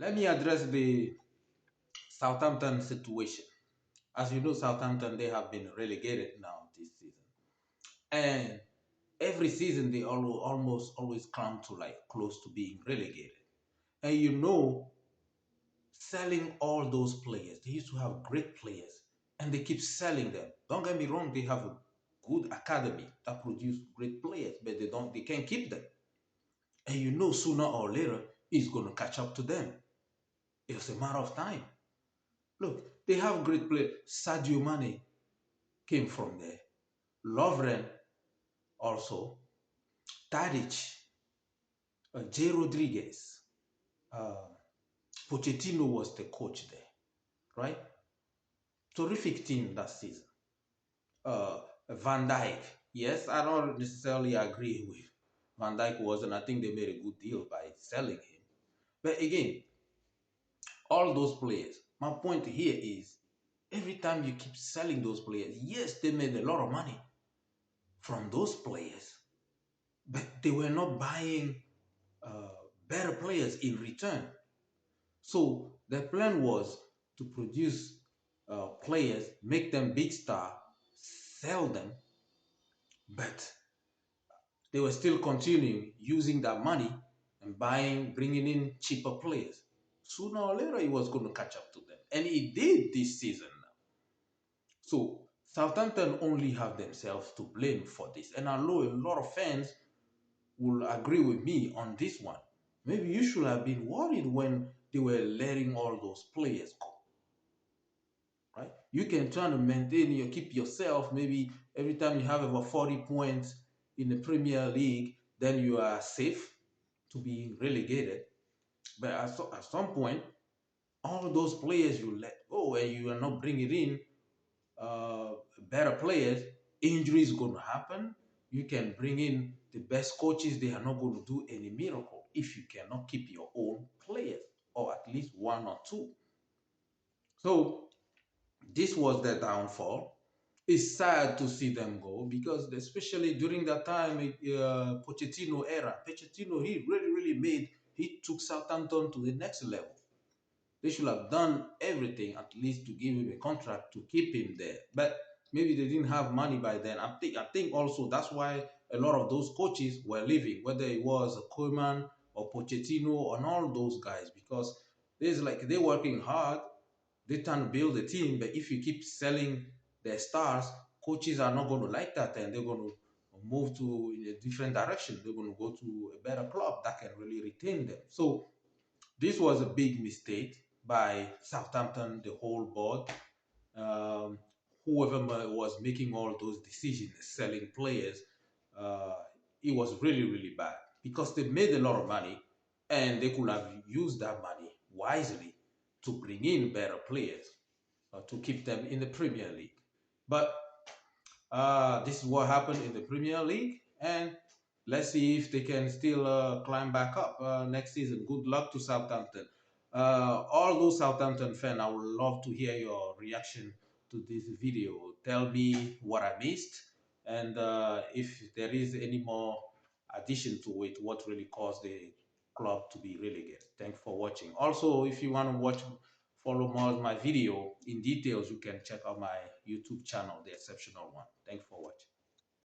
let me address the Southampton situation. As you know, Southampton, they have been relegated now this season. And every season they almost always come to like close to being relegated. And you know, selling all those players, they used to have great players and they keep selling them. Don't get me wrong, they have a good academy that produce great players, but they can't keep them. And you know, sooner or later, it's going to catch up to them. It's a matter of time. Look, they have great players. Sadio Mane came from there. Lovren also. Tadic, J. Rodriguez. Uh, Pochettino was the coach there, right? Terrific team that season. Van Dijk. Yes, I don't necessarily agree with Van Dijk wasn't. I think they made a good deal by selling him. But again, all those players. My point here is every time you keep selling those players, yes, they made a lot of money from those players, but they were not buying uh, better players in return. So the plan was to produce players, make them big star, sell them, but they were still continuing using that money and bringing in cheaper players. Sooner or later, it was going to catch up to them, and it did this season. So Southampton only have themselves to blame for this. And I know a lot of fans will agree with me on this one. Maybe you should have been worried when they were letting all those players go. Right? You can try to maintain you keep yourself. Maybe every time you have about 40 points in the Premier League, then you are safe to be relegated. But at some point, all those players you let go and you are not bringing in uh, better players, injuries going to happen. You can bring in the best coaches, they are not going to do any miracle if you cannot keep your own players or at least one or two. So this was their downfall. It's sad to see them go because especially during that time, Pochettino era, Pochettino, he took Southampton to the next level. They should have done everything at least to give him a contract to keep him there. But maybe they didn't have money by then. I think also that's why a lot of those coaches were leaving, whether it was Koeman or Pochettino and all those guys, because there's like they're working hard, they're trying to build a team, but if you keep selling their stars, coaches are not going to like that and they're going to move to in a different direction. They're going to go to a better club that can really retain them. So this was a big mistake by Southampton, the whole board. Um, Whoever was making all those decisions, selling players, uh, it was really, really bad because they made a lot of money and they could have used that money wisely to bring in better players to keep them in the Premier League. But this is what happened in the Premier League, and let's see if they can still climb back up next season. Good luck to Southampton. All those Southampton fans, I would love to hear your reaction to this video. Tell me what I missed, and if there is any more addition to it, what really caused the club to be relegated. Thanks for watching. Also, if you want to follow more of my video in details, you can check out my YouTube channel, The Exceptional One. Thanks for watching.